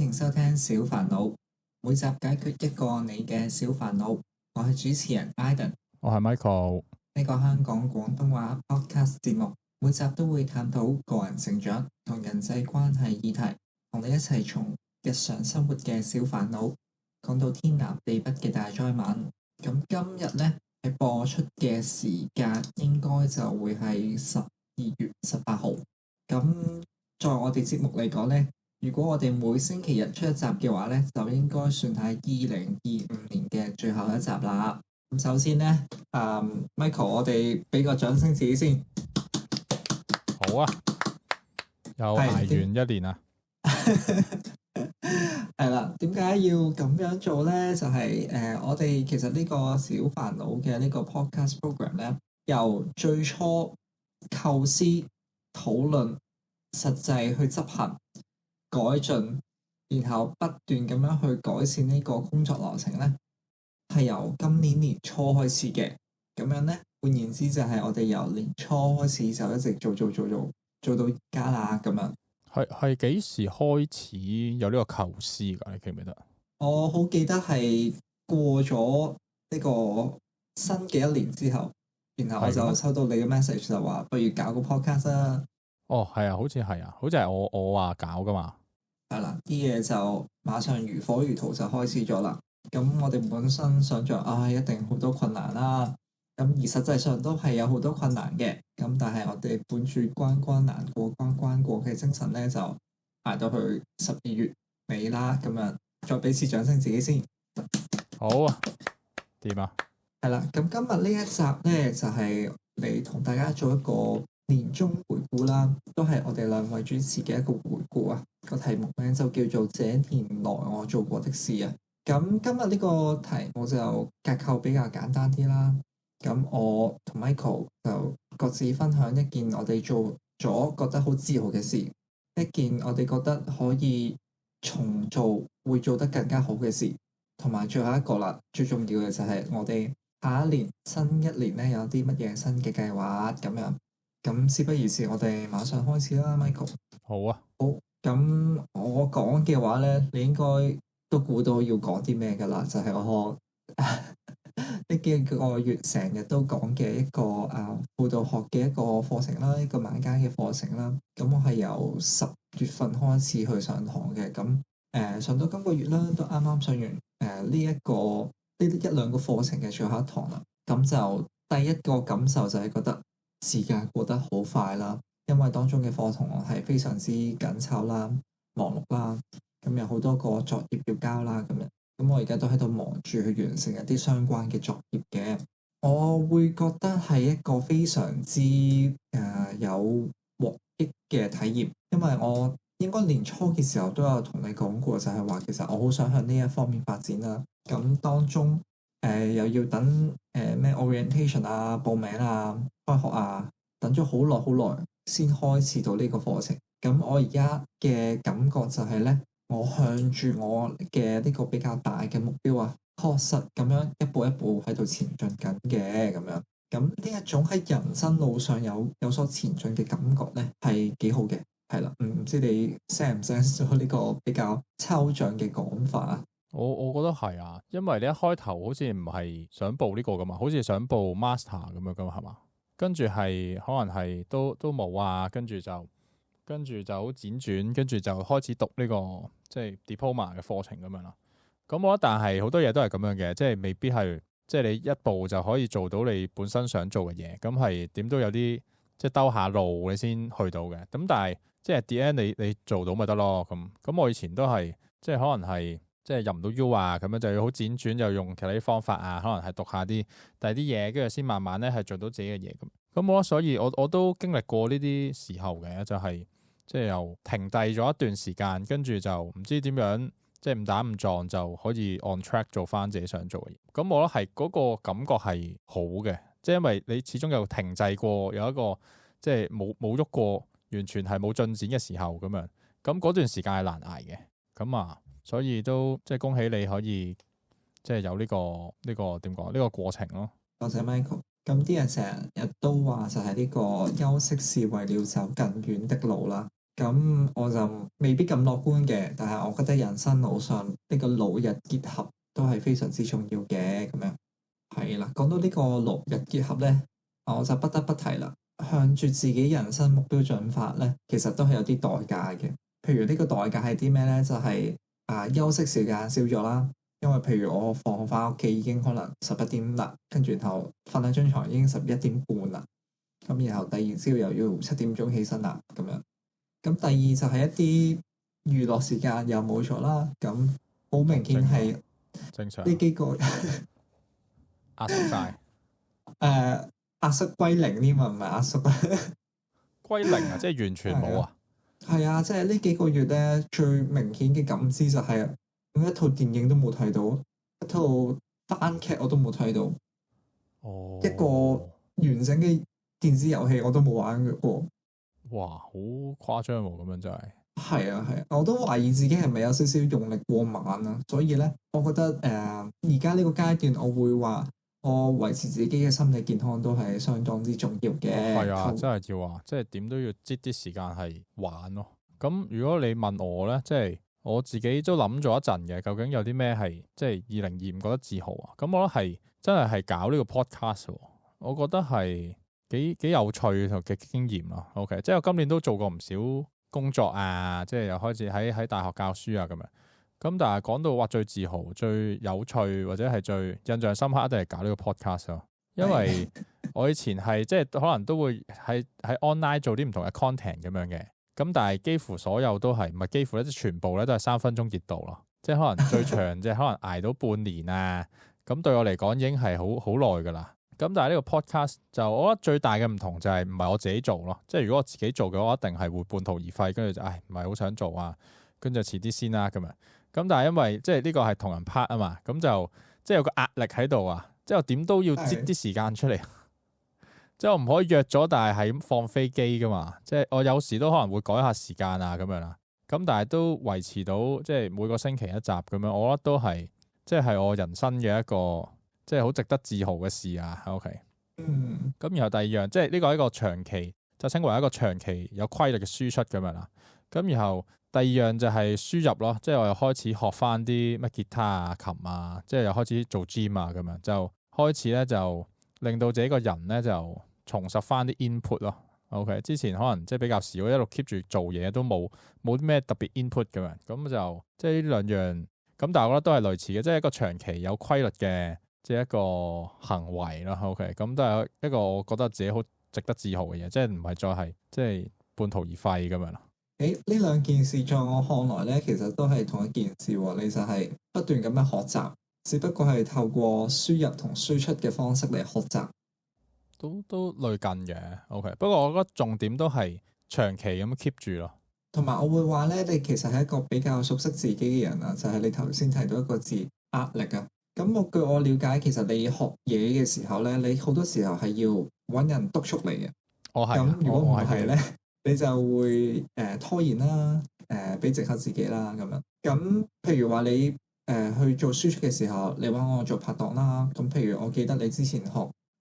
迎收聽小煩惱，每集解決一個你嘅小煩惱。我係主持人 Iden， 我係 Michael。呢個香港廣東話 podcast 節目，每集都會探討個人成長同人際關係議題，同你一齊從日常生活嘅小煩惱講到天南地北嘅大災難。咁今日呢，係播出嘅時間應該就會係12月18號。咁在我哋節目嚟講呢，如果我哋每星期日出一集嘅話呢，就應該算係2025年嘅最後一集啦。咁首先呢，Michael， 我哋俾個掌聲自己先。好啊，又捱完一年啊。係啦，點解要咁樣做呢？就係我哋其實呢個小煩惱嘅呢個 podcast program 呢，由最初構思、討論、實際去執行、改進，然後不斷咁樣去改善呢個工作流程呢，係由今年年初開始嘅。咁樣呢，換言之就係我哋由年初開始就一直做到而家啦。咁樣係幾時開始有呢個構思㗎？你記唔記得？我好記得係過咗呢個新嘅一年之後，然後我就收到你嘅 message 就話不如搞個 podcast 啦。哦，係啊，好似係我話搞㗎嘛。係啦，啲嘢就馬上如火如荼就開始咗啦。咁我哋本身想像一定好多困難啦。咁而實際上都係有好多困難嘅。咁但係我哋本住關關難過關關過嘅精神咧，就捱到去12月尾啦。咁樣再俾次掌聲自己先。好啊，點啊？係啦，咁今日呢一集咧就係嚟同大家做一個年終回顧啦，都係我哋兩位主持嘅一個回顧啊。個題目名就叫做這年來我做過的事啊。咁今日呢個題目就結構比較簡單啲啦。咁我同 Michael 就各自分享一件我哋做咗覺得好自豪嘅事，一件我哋覺得可以重做會做得更加好嘅事，同埋最後一個啦，最重要嘅就係我哋下一年新一年咧有啲乜嘢新嘅計劃咁樣。咁事不宜遲，我哋馬上開始啦 Michael。好啊。好，咁我講嘅話咧，你應該都估到要講啲咩㗎啦，就係我呢幾個月成日都講嘅一個輔導學嘅一個課程啦，一個晚間嘅課程啦。咁我係由10月份開始去上堂嘅。咁上到今個月啦，都啱啱上完呢一兩個課程嘅最後一堂啦。咁就第一個感受就係覺得時間過得好快啦，因為當中嘅課堂係非常之緊湊啦、忙碌啦，咁有好多個作業要交啦咁樣。咁我而家都喺度忙住去完成一啲相關嘅作業嘅。我會覺得係一個非常之有獲益嘅體驗，因為我應該年初嘅時候都有同你講過，就係話其實我好想向呢一方面發展啦。咁當中又要等咩 orientation 啊、報名啊、開學啊，等咗好耐先開始到呢個課程。咁我而家嘅感覺就係咧，我向住我嘅呢個比較大嘅目標啊，確實咁樣一步一步喺度前進緊嘅咁樣。咁呢一種喺人生路上有所前進嘅感覺咧，係幾好嘅。係啦，唔知你 sense 唔 sense 咗呢個比較抽象嘅講法啊？我覺得係啊，因為你一開頭好似唔係想報呢個噶嘛，好似想報 master 咁樣噶嘛，係嘛？跟住係可能係都冇啊，跟住就好輾轉，跟住就開始讀呢個即係 diploma 嘅課程咁樣啦。咁我覺得但係好多嘢都係咁樣嘅，即係未必係即係你一步就可以做到你本身想做嘅嘢，咁係點都有啲即係兜下路你先去到嘅。咁但係即係 the end 你做到咪得咯？咁我以前都係即係可能係即係入唔到 U 啊，咁樣就要好輾轉，又用其他啲方法啊，可能係讀下啲第啲嘢，跟住先慢慢咧係做到自己嘅嘢咁。咁所以我都經歷過呢啲時候嘅，就係即係又停滯咗一段時間，跟住就唔知點樣，即係誤打誤撞就可以 on track 做翻自己想做嘅嘢。咁我覺得係嗰個感覺係好嘅，即係因為你始終有停滯過，有一個即係冇喐過，完全係冇進展嘅時候咁樣。咁嗰段時間係難捱嘅。咁所以都即係恭喜你可以即係有呢個點講呢個過程咯。多謝 Michael。咁啲人成日都話就係呢個休息是為了走更遠的路啦。咁我就未必咁樂觀嘅，但係我覺得人生路上呢個勞日結合都係非常之重要嘅。咁樣係啦，講到呢個勞日結合咧，我就不得不提啦。向住自己人生目標進發咧，其實都係有啲代價嘅。譬如呢個代價係啲咩咧？就係休息時間少咗啦。因為譬如我放學翻屋企已經可能11點啦，跟住然後瞓喺張床已經11點半啦。咁然後第二朝又要7點鐘起身啦，咁樣。咁第二就係一啲娛樂時間又冇咗啦。咁好明顯係正常呢幾個壓縮晒壓縮歸零添啊，唔係壓縮啊。歸零啊，即係完全冇啊。係啊，即係呢幾個月咧，最明顯嘅感知就係一套電影都冇睇到，一套番劇我都冇睇到，一個完整嘅電子遊戲我都冇玩過。哇，好誇張喎！咁樣真係。係啊，我都懷疑自己係咪有少少用力過猛啊。所以咧，我覺得而家呢個階段，我會話我維持自己嘅心理健康都係相當之重要嘅。係啊，真係要啊，即係點都要擠啲時間係玩咯。咁如果你問我咧，即係我自己都諗咗一陣嘅，究竟有啲咩係即係2025覺得自豪啊？咁我覺得係真係搞呢個 podcast 喎，我覺得係幾有趣同嘅經驗咯。OK，即係我今年都做過唔少工作啊，即係又開始喺大學教書啊咁樣。咁但係講到話最自豪、最有趣或者係最印象深刻，一定係搞呢個 podcast 咯。因為我以前係即係可能都會喺 online 做啲唔同嘅 content 咁樣嘅。咁但係幾乎所有都係唔係幾乎咧，即係全部咧都係3分鐘熱度咯。即係可能最長即係可能捱到半年啊。咁對我嚟講已經係好耐㗎啦。咁但係呢個 podcast 就我覺得最大嘅唔同就係唔係我自己做咯。即係如果我自己做嘅話，一定係會半途而廢，跟住就唔係好想做啊，跟住遲啲先啦咁樣。咁但係因為即係呢個係同人拍啊嘛，咁就即係有個壓力喺度啊，即係我點都要擠啲時間出嚟。即係我唔可以約咗，但係咁放飛機噶嘛。即係我有時都可能會改下時間啊咁樣啦。咁但係都維持到即係每個星期一集咁樣，我覺得都係即係我人生嘅一個即係好值得自豪嘅事啊。OK，咁然後第二樣即係呢個係一個長期就稱為一個長期有規律嘅輸出咁樣啦。咁然後第二樣就係輸入咯，即係我又開始學翻啲乜吉他啊、琴啊，即係又開始做 gym 啊咁樣，就開始咧就令到自己個人咧就重拾翻啲 input 咯。OK， 之前可能即係比較少，一路 keep 住做嘢都冇啲咩特別 input 咁樣，咁就即係呢兩樣咁，但係我覺得都係類似嘅，即係一個長期有規律嘅即係一個行為咯。OK，咁都係一個我覺得自己好值得自豪嘅嘢，即係唔係再係即係半途而廢咁樣咯。呢兩件事在我看來咧，其實都係同一件事喎。你就係不斷咁樣學習，只不過係透過輸入同輸出嘅方式嚟學習，都類近嘅。OK，不過我覺得重點都係長期咁 keep 住咯。同埋我會話咧，你其實係一個比較熟悉自己嘅人啊，就係你頭先提到一個字壓力啊。咁據我了解，其實你學嘢嘅時候咧，你好多時候係要揾人督促你嘅。咁如果唔係咧，你就會拖延啦，俾藉口自己啦咁樣。咁譬如話你去做輸出嘅時候，你揾我做拍檔啦。咁譬如我記得你之前學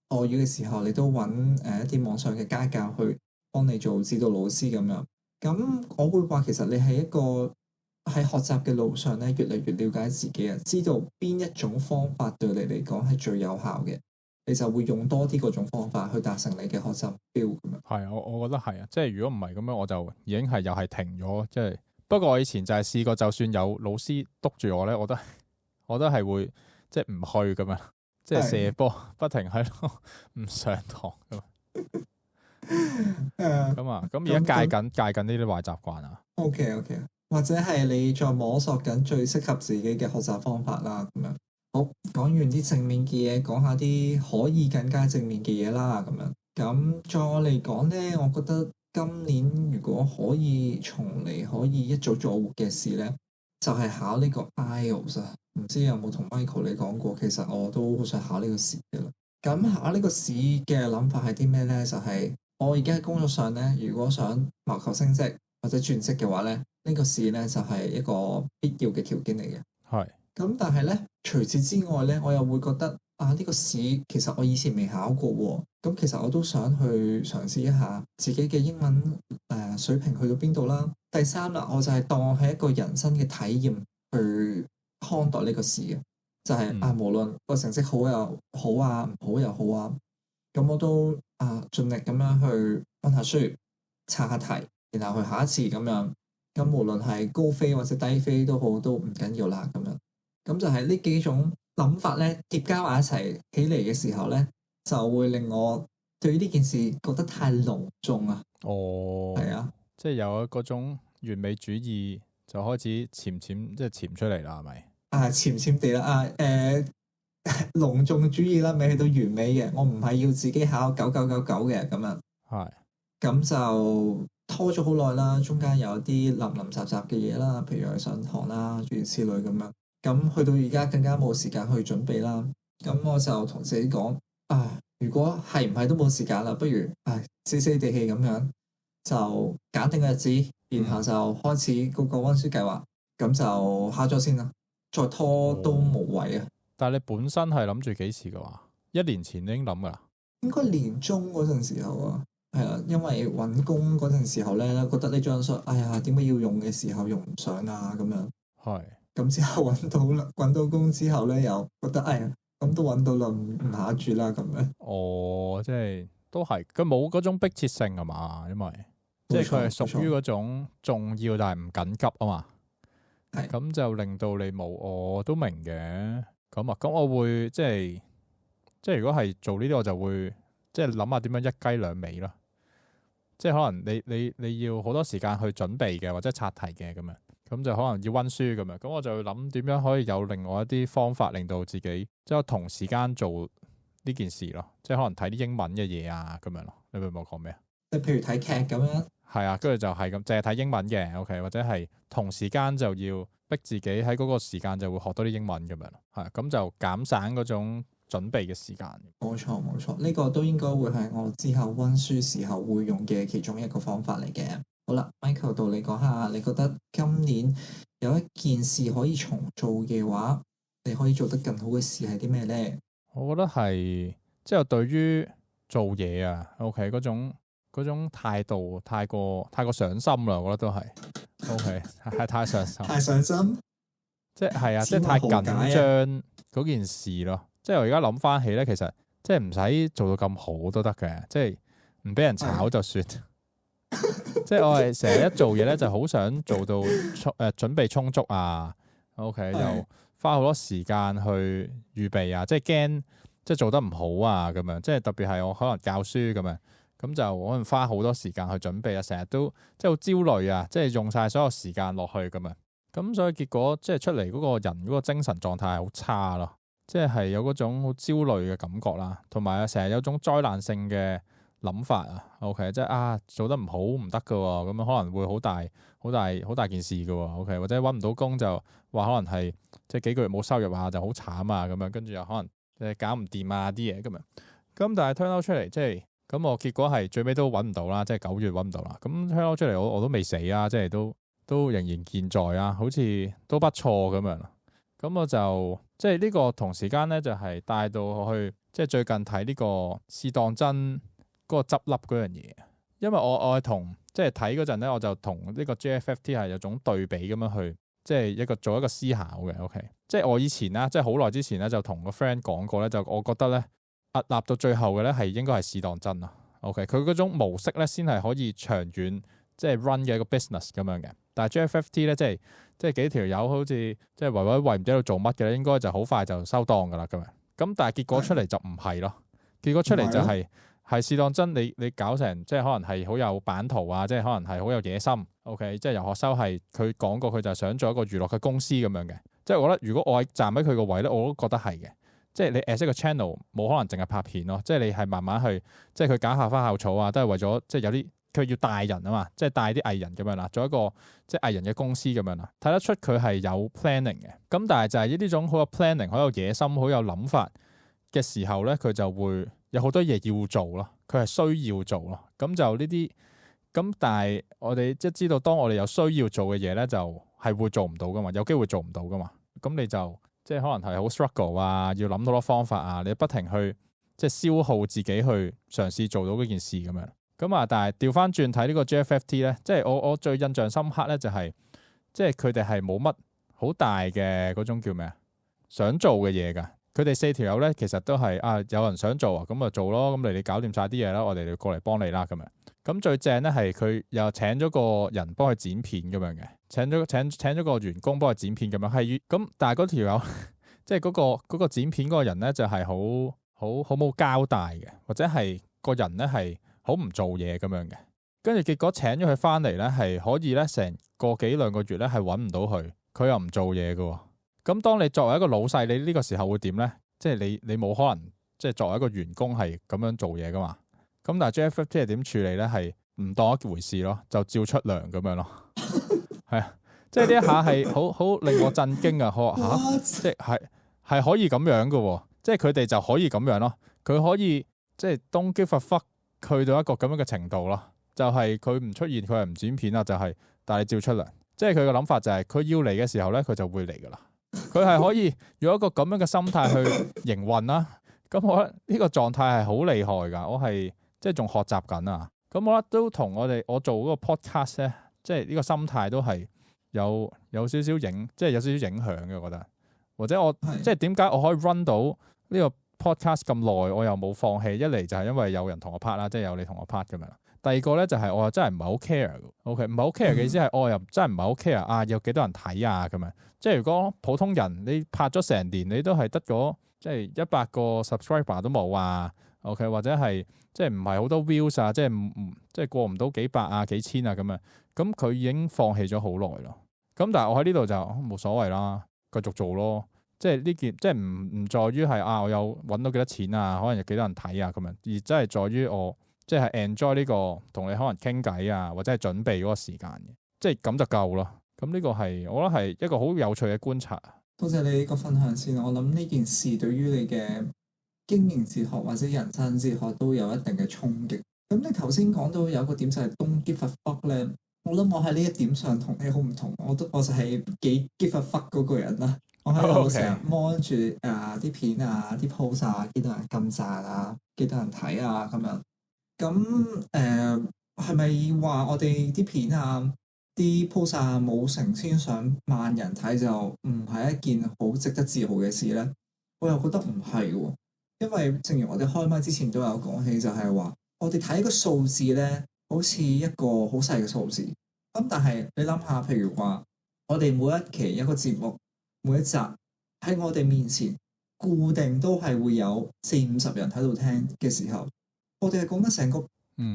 外語嘅時候，你都揾一啲網上嘅家教去幫你做指導老師咁樣。咁我會話其實你係一個喺學習嘅路上咧，越嚟越了解自己啊，知道邊一種方法對你嚟講係最有效嘅。你就會用多啲嗰種方法去達成你嘅學習目標咁樣。係，我覺得係啊，即係如果唔係咁樣，我就已經係又係停咗。即係不過我以前就係試過，就算有老師督住我咧，我都係會即係唔去咁樣，即係射波，不停喺度唔上堂咁。咁啊，咁而家戒緊呢啲壞習慣啊。OK， 或者係你再摸索緊最適合自己嘅學習方法啦，咁樣。好，講完啲正面嘅嘢，講下啲可以更加正面嘅嘢啦，咁樣。咁在我嚟講咧，我覺得今年如果可以重嚟，可以一早做活嘅事咧，就係考呢個 IELTS 啊。唔知有冇同 Michael 你講過？其實我都好想考呢個試嘅啦。咁考呢個試嘅諗法係啲咩咧？就係我而家喺工作上咧，如果想謀求升職或者轉職嘅話咧，呢個試咧就係一個必要嘅條件嚟嘅。係。咁但係咧，除此之外咧，我又會覺得呢個試其實我以前未考過喎。咁其實我都想去嘗試一下自己嘅英文水平去到邊度啦。第三啦，我就係當係一個人生嘅體驗去看待呢個事嘅，就係、無論個成績好又好啊，唔好又好啊，咁我都盡力咁樣去温下書、查下題，然後去下一次咁樣。咁無論係高飛或者低飛都好，都唔緊要啦咁樣。咁就係呢幾種諗法咧疊加埋一齊起嚟嘅時候咧，就會令我對呢件事覺得太隆重啊。係啊，即係有嗰種完美主義就開始潛出嚟啦，係咪？潛潛地啦，隆重主義啦，未去到完美嘅，我唔係要自己考9999嘅咁樣。係。咁就拖咗好耐啦，中間有啲林林雜雜嘅嘢啦，譬如去上堂啦，諸如此類咁樣。咁去到而家更加冇時間去準備啦。咁我就同自己講，如果係唔係都冇時間啦，不如死死地氣咁樣就揀定個日子，然後就開始嗰個温書計劃。咁就考咗先啦，再拖都無謂啊。但係你本身係諗住幾時嘅話？1年前已經諗噶啦？應該年中嗰陣時候啊。係啊，因為揾工嗰陣時候咧，覺得呢張書，點解要用嘅時候用唔上啊咁樣。係。咁之後揾到工之後咧，又覺得咁都揾到啦，唔下住啦咁樣。即係都係佢冇嗰種迫切性啊嘛，因為即係佢係屬於嗰種重要但係唔緊急啊嘛。係。咁就令到你冇，我都明嘅。咁我會即係如果係做呢啲，我就會即係諗下點樣一雞兩味咯。即係可能你要好多時間去準備嘅，或者刷題嘅咁樣，咁就可能要温書咁樣，咁我就會諗點樣可以有另外一啲方法令到自己即係同時間做呢件事咯，即係可能睇啲英文嘅嘢啊咁樣咯。你明唔明我講咩啊？即係譬如睇劇咁樣。係啊，跟住就係咁，淨係睇英文嘅 OK，或者係同時間就要逼自己喺嗰個時間就會學多啲英文咁樣，係咁就減省嗰種準備嘅時間。冇錯，呢個都應該會係我之後温書時候會用嘅其中一個方法嚟嘅。好啦，Michael 到你講下，你覺得今年有一件事可以重做嘅話，你可以做得更好嘅事係啲咩呢？我覺得係即係對於做嘢啊 ，OK 嗰種態度太過上心啦，我覺得都係 OK 係太上心，太上心，即係即係太緊張嗰件事咯。即係我而家諗翻起咧，其實即係唔使做到咁好都得嘅，即係唔俾人炒就算。即係我係成日一做嘢咧，就好想做到準備充足啊。OK，又花好多時間去預備啊，即係驚即係做得唔好啊咁樣。即係特別係我可能教書咁樣，咁就可能花好多時間去準備啊，成日都即係好焦慮啊，即係用晒所有時間落去咁樣。咁所以結果即係出嚟嗰個人嗰個精神狀態係好差咯。即係有嗰種好焦慮嘅感覺啦，同埋成日有種災難性嘅諗法啊。OK， 即係做得唔好唔得噶喎，咁樣可能會好大件事噶喎。OK， 或者揾唔到工就話可能係即係幾個月冇收入啊，就好慘啊咁樣，跟住又可能搞唔掂啊啲嘢咁樣。咁但係 turn out 出嚟即係咁，我結果係最尾都揾唔到啦，即係9月揾唔到啦。咁 turn out 出嚟我都未死啊，即係都仍然健在啊，好似都不錯咁樣。咁我就即係呢個同時間咧，就係帶到我去即係最近睇呢個試當真嗰個執笠嗰樣嘢。因為我係同即係睇嗰陣咧，我就同呢個 JFFT 係有種對比咁樣去，即係做一個思考嘅。OK， 即係我以前啦，即係好耐之前咧，就同個 friend 講過咧，就我覺得咧屹立到最後嘅咧係應該係試當真啊。OK， 佢嗰種模式咧先係可以長遠即係 run 嘅一個 business 咁樣嘅。但係 JFFT 咧即係幾條友好似即係為唔知喺度做乜嘅咧，應該就好快就收檔噶啦咁樣。咁但係結果出嚟就唔係咯，結果出嚟就係試當真你搞成即係可能係好有版圖啊，即係可能係好有野心。OK， 即係游學修係佢講過佢就係想做一個娛樂嘅公司咁樣嘅。即係我覺得如果我係站喺佢個位咧，我都覺得係嘅。即係你 as 一個 channel 冇可能淨係拍片咯，即係你係慢慢去即係佢搞下花校草啊，都係為咗即係有啲。佢要帶人啊嘛，即係帶啲藝人咁樣啦，做一個即係藝人嘅公司咁樣啦，睇得出佢係有 planning 嘅。咁但係就係呢種好有 planning、好有野心、好有諗法嘅時候咧，佢就會有好多嘢要做咯，佢係需要做咯。咁就呢啲咁，但係我哋即係知道，當我哋有需要做嘅嘢咧，就係會做唔到噶嘛，有機會做唔到噶嘛。咁你就即係可能係好 struggle 啊，要諗好多方法啊，你不停去即係消耗自己去嘗試做到嗰件事咁樣。咁啊，但係調翻轉睇呢個 GFFT 咧，即係我最印象深刻咧就係、即係佢哋係冇乜好大嘅嗰種叫咩啊？想做嘅嘢㗎。佢哋4條友咧，其實都係有人想做啊，咁就做咯。咁你搞掂晒啲嘢啦，我哋就過嚟幫你啦咁樣。咁最正咧係佢又請咗個人幫佢剪片咁樣嘅，請咗個員工幫佢剪片咁樣。係咁，但係嗰條友即係嗰個剪片嗰個人咧，就係好冇交代嘅，或者係個人咧係好唔做嘢咁樣嘅。跟住結果請咗佢翻嚟咧，係可以咧成個幾兩個月咧係揾唔到佢，佢又唔做嘢嘅喎。咁當你作為一個老細，你呢個時候會點咧？即係你冇可能即係作為一個員工係咁樣做嘢噶嘛？咁但係 GFFT 係點處理咧？係唔當一回事咯，就照出糧咁樣咯。係啊，即係呢一下係好令我震驚啊！我話即係可以咁樣嘅喎，即係佢哋就可以咁樣咯。佢可以即係 don't give a fuck 去到一個咁樣嘅程度咯。就係佢唔出現，佢係唔剪片啊，但係照出糧。即係佢嘅諗法就係佢要嚟嘅時候咧，佢就會嚟噶啦。佢係可以用一個咁樣嘅心態去營運啦。咁我覺得呢個狀態係好厲害噶。我係即係仲學習緊啊。咁我覺得都同我做嗰個 podcast 咧，即係呢個心態都係有少少影響嘅。我覺得或者即係點解我可以 run 到呢個 podcast 咁耐，我又冇放棄。一嚟就係因為有人同我 part 啦，即係有你同我 part 咁樣。第二個咧就係我又真係唔係好 care，OK 唔係好 care 嘅意思係我又真係唔係好 care 有幾多人睇啊咁樣。即係如果普通人你拍咗成年，你都係得嗰即係100個 subscriber 都冇啊 ，OK 或者係即係唔係好多 views 啊，即係過唔到幾百啊幾千啊咁樣。咁佢已經放棄咗好耐咯。咁但係我喺呢度就冇所謂啦，繼續做咯。即係呢件即係唔在於係我有揾到幾多錢啊，可能有幾多人睇啊咁樣，而真係在於我。即係 enjoy 呢個同你可能傾偈啊，或者係準備嗰個時間嘅，即係咁就夠咯。咁呢個係我覺得係一個好有趣嘅觀察。多謝你呢個分享先。我諗呢件事對於你嘅經營哲學或者人生哲學都有一定嘅衝擊。咁你頭先講到有一個點就係 don't give a fuck 咧，我諗我喺呢一點上同你好唔同。我就係幾 give a fuck 嗰個人啦。我喺度成日望住啲片啊、啲 post 啊，幾多人撳讚啊，幾多人睇啊咁樣。咁係咪話我哋啲片啊、啲 post 啊冇成千上萬人睇就唔係一件好值得自豪嘅事咧？我又覺得唔係喎，因為正如我哋開麥之前都有講起，就係話我哋睇個數字咧，好似一個好細嘅數字。咁但係你諗下，譬如話我哋每一期一個節目，每一集喺我哋面前固定都係會有40-50人喺度聽嘅時候。我哋係講緊成個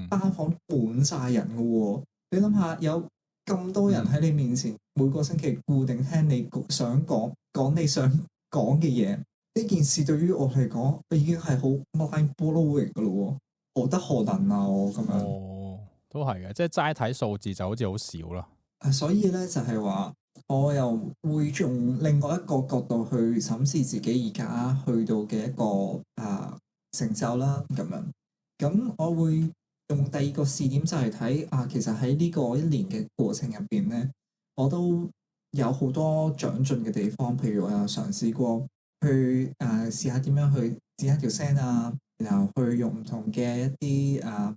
班房滿晒人嘅喎，你諗下有咁多人喺你面前，每個星期固定聽你想講你想講嘅嘢，呢件事對於我嚟講，已經係好 mind blowing 嘅咯喎，何德何能啊我咁樣。都係嘅，即係齋睇數字就好似好少啦。所以咧就係話，我又會用另外一個角度去審視自己而家去到嘅一個成就啦咁樣。咁我會用第二個視點就係睇其實喺呢個1年嘅過程入邊咧，我都有好多長進嘅地方。譬如我有嘗試過去試下點樣去剪一條聲啊，然後去用唔同嘅一啲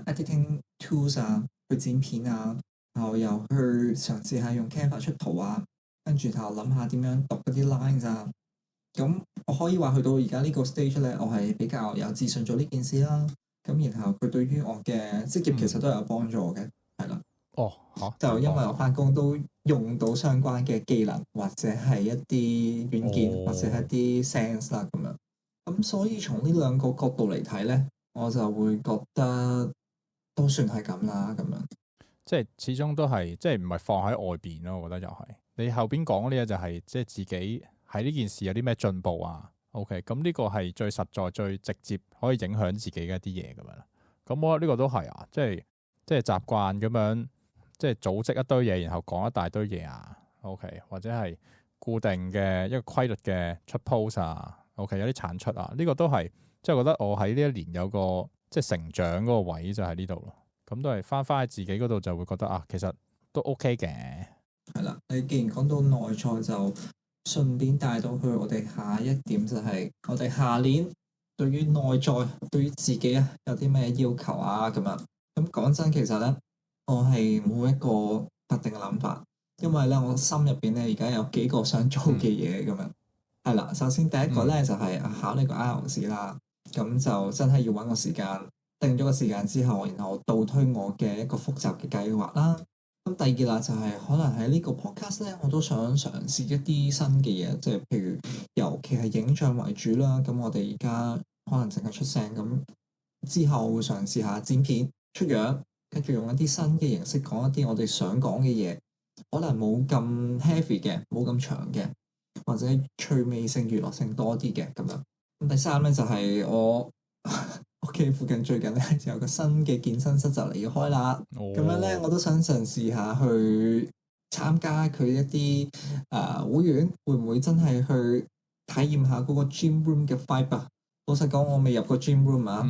editing tools 啊去剪片啊，然後又去嘗試下用 Canva 出圖啊，跟住就諗下點樣讀嗰啲 lines 啊。咁我可以話去到而家呢個 stage 咧，我係比較有自信做呢件事啦。咁然後佢對於我嘅職業其實都有幫助嘅，係啦。就因為我返工都用到相關嘅技能，或者係一啲軟件，或者係一啲 sense 啦咁樣。咁所以從呢兩個角度嚟睇咧，我就會覺得都算係咁啦，咁樣。即係始終都係即係唔係放喺外邊咯，我覺得就係你後邊講嗰啲嘢就係即係自己喺呢件事有啲咩進步啊。OK，咁呢個係最實在、最直接可以影響自己嘅一啲嘢咁樣。咁我覺得呢個都係即係習慣咁樣，即係組織一堆嘢，然後講一大堆嘢啊。OK，或者係固定嘅一個規律嘅出 post 啊。OK，有啲產出啊，呢個都係即係覺得我喺呢一年有個即係成長嗰個位就喺呢度咯。咁都係翻喺自己嗰度就會覺得其實都 OK 嘅。係啦，你既然講到內在就順便帶到去我哋下一點，就係我哋下年對於內在對於自己有啲咩要求啊咁樣。咁講真，其實咧，我係冇一個特定嘅諗法，因為咧，我心入邊咧而家有幾個想做嘅嘢咁樣。係啦，首先第一個咧就係考呢個 IELTS 啦，咁就真係要揾個時間，定咗個時間之後，然後倒推我嘅一個複雜嘅計劃啦。咁第二啦就係可能喺呢個 podcast 咧，我都想嘗試一啲新嘅嘢，即係譬如尤其係影像為主啦。咁我哋而家可能淨係出聲，咁之後會嘗試下剪片出樣，跟住用一啲新嘅形式講一啲我哋想講嘅嘢，可能冇咁 heavy 嘅，冇咁長嘅，或者趣味性、娛樂性多啲嘅咁樣。咁第三咧就係我屋企附近最近咧就有個新嘅健身室就嚟要開啦。咁樣咧我都想嘗試下去參加佢一啲會員，會唔會真係去體驗下嗰個 gym room 嘅 vibe 啊？老實講，我未入過 gym room 啊。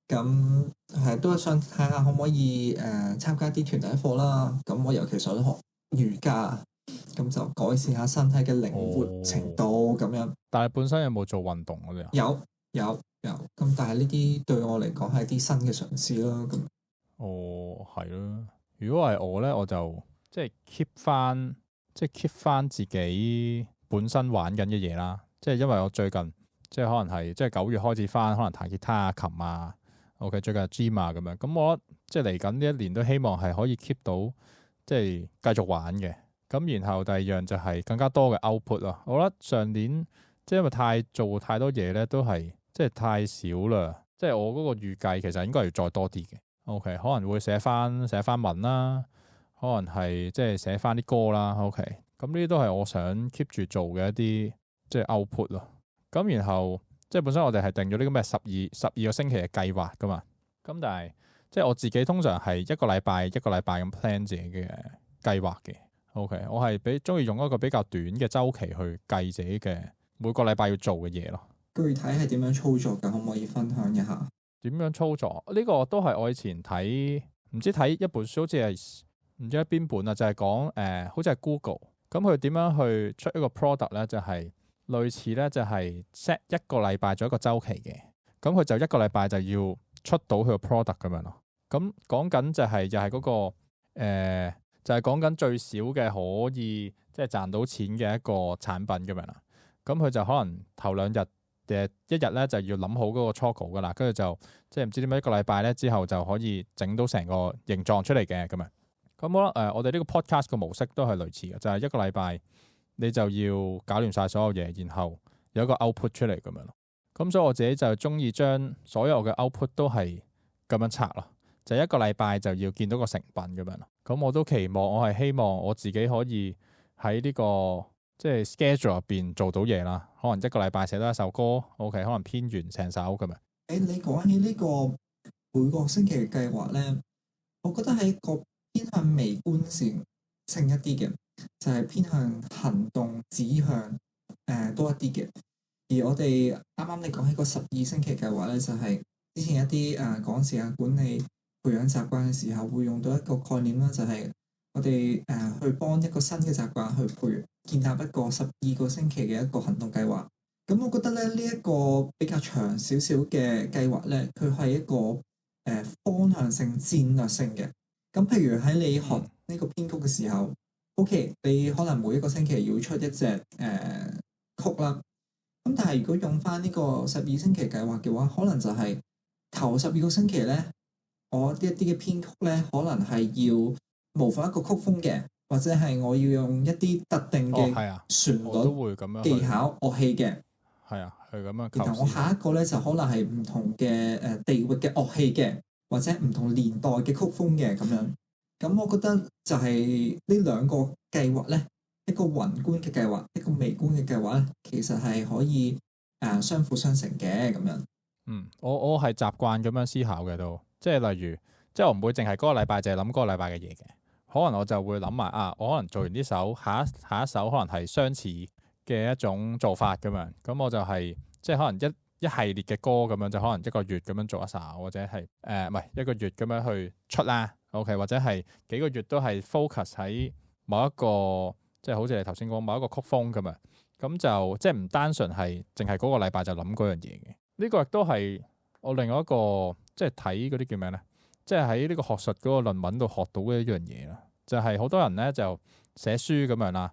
咁係都係想睇下可唔可以參加啲團體課啦。咁我尤其想學瑜伽，咁就改善下身體嘅靈活程度咁樣。但係本身有冇做運動嗰啲啊？有。咁但係呢啲對我嚟講係啲新嘅嘗試咯。咁係咯。如果係我咧，我就即係 keep 翻自己本身玩緊嘅嘢啦。即係因為我最近即係可能係即係9月開始翻，可能彈吉他啊、琴啊。OK， 最近 gym 啊咁樣。咁我覺得即係嚟緊呢一年都希望係可以 keep 到即係繼續玩嘅。咁然後第二樣就係更加多嘅 output 咯。我覺得上年即係因為做太多嘢咧，都係即係太少啦。即係我嗰個預計其實應該係要再多啲嘅。OK， 可能會寫翻文啦，可能係即係寫翻啲歌啦。OK，咁呢啲都係我想 keep 住做嘅一啲即係 output 咯。咁然後即係本身我哋係定咗呢個咩十二個星期嘅計劃噶嘛。咁但係即係我自己通常係一個禮拜咁 plan 自己嘅計劃嘅。OK， 我係中意用一個比較短嘅周期去計自己嘅每個禮拜要做嘅嘢咯。具體係點樣操作㗎？可唔可以分享一下？點樣操作？呢個都係我以前睇，唔知睇一本書，好似係唔知喺邊本啊，就係講好似係 Google。咁佢點樣去出一個 product 咧？就係類似咧，就係 set 一個禮拜做一個周期嘅。咁佢就一個禮拜就要出到佢個 product 咁樣咯。咁講緊就係又係嗰個就係講緊最少嘅可以即係賺到錢嘅一個產品咁樣啦。咁佢就可能頭2日一日咧就要諗好嗰個初稿噶啦，跟住就即係唔知點解一個禮拜咧之後就可以整到成個形狀出嚟嘅咁樣。咁我哋呢個 podcast 嘅模式都係類似嘅，就係一個禮拜你就要搞掂晒所有嘢，然後有一個 output 出嚟咁樣咯。咁所以我自己就中意將所有嘅 output 都係咁樣拆咯，就一個禮拜就要見到個成品咁樣咯。咁我都期望我係希望我自己可以喺呢個即係 schedule 入邊做到嘢啦。可能一個禮拜寫多一首歌 OK， 可能編完成首咁樣。你講起呢個每個星期嘅計劃咧，我覺得係一個偏向微觀性一啲嘅，就係偏向行動指向多一啲嘅。而我哋啱啱你講起個12星期計劃咧，就係之前一啲講時間管理培養習慣嘅時候，會用到一個概念啦，就係我哋去幫一個新嘅習慣去建立一個12個星期嘅一個行動計劃。咁我覺得咧，呢一個比較長少少嘅計劃咧，佢係一個方向性、戰略性嘅。咁譬如喺你學呢個編曲嘅時候，OK，你可能每一個星期要出一隻曲啦。咁但係如果用翻呢個12星期計劃嘅話，可能就係頭12個星期咧，我一啲嘅編曲咧，可能係要模仿一個曲風嘅，或者係我要用一啲特定嘅旋律、技巧、樂器嘅。係啊，係咁樣。然後我下一個咧就可能係唔同嘅地域嘅樂器嘅，或者唔同年代嘅曲風嘅咁樣。咁我覺得就係呢兩個計劃咧，一個宏觀嘅計劃，一個微觀嘅計劃咧，其實係可以相輔相成嘅咁樣。我係習慣咁樣思考嘅都，即係例如，即係我唔會淨係嗰個禮拜淨係諗嗰個禮拜嘅嘢嘅，可能我就會諗埋我可能做完呢首，下一首可能係相似嘅一種做法咁樣，咁我就係即係可能一系列嘅歌咁樣，就可能一個月咁樣做一首，或者係唔係一個月咁樣去出啦。OK， 或者係幾個月都係 focus 喺某一個，即係好似你頭先講某一個曲風咁樣，咁就即係唔單純係淨係嗰個禮拜就諗嗰樣嘢嘅。呢個亦都係我另外一個即係睇嗰啲叫咩咧？即係喺呢個學術嗰個論文度學到嘅一樣嘢啦。就係好多人咧就寫書咁樣啦，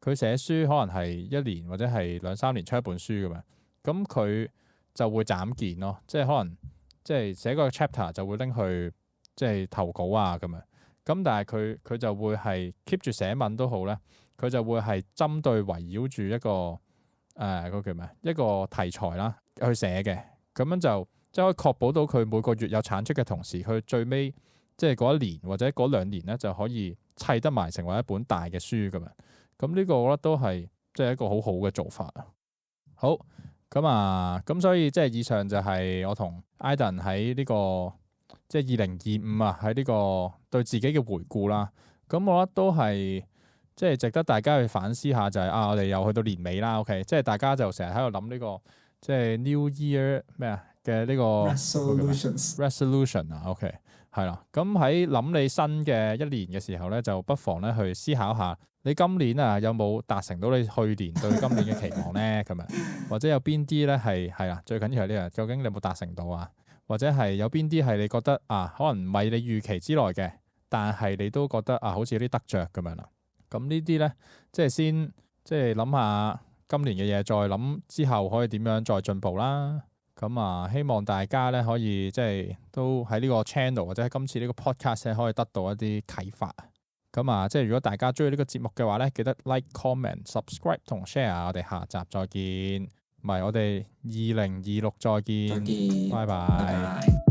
佢寫書可能係1年或者係2-3年出一本書咁樣，咁佢就會斬件咯，即係可能即係寫個 chapter 就會拎去即係投稿啊咁樣。咁但係佢就會係 keep 住寫文都好咧，佢就會係針對圍繞住一個嗰個叫咩一個題材啦去寫嘅，咁樣就即係可以確保到佢每個月有產出嘅同時，佢最尾即係嗰1年或者嗰2年咧就可以砌得埋成為一本大嘅書咁樣。咁呢個我覺得都係即係一個好好嘅做法啊。好，咁所以即係以上就係我同 Iden 喺呢個即係2025啊，喺呢個對自己嘅回顧啦。咁我覺得都係即係值得大家去反思下，就係我哋又去到年尾啦。OK， 即係大家就成日喺度諗呢個即係 New Year 咩啊嘅呢個 resolution 啊。OK， 係啦。咁喺諗你新嘅一年嘅時候咧，就不妨咧去思考下，你今年啊有冇達成到你去年對今年嘅期望咧？咁樣或者有邊啲咧係啦，最緊要係呢樣，究竟你有冇達成到啊？或者係有邊啲係你覺得可能唔係你預期之內嘅，但係你都覺得好似有啲得着咁樣啦。咁呢啲咧，即係先即係諗下今年嘅嘢，再諗之後可以點樣再進步啦。咁希望大家咧可以即係都喺呢個 channel 或者喺今次呢個 podcast 可以得到一啲啟發。咁即係如果大家中意呢個節目嘅話咧，記得 like、comment、subscribe 同 share。我哋下集再見。唔係，我哋2026再見，拜拜。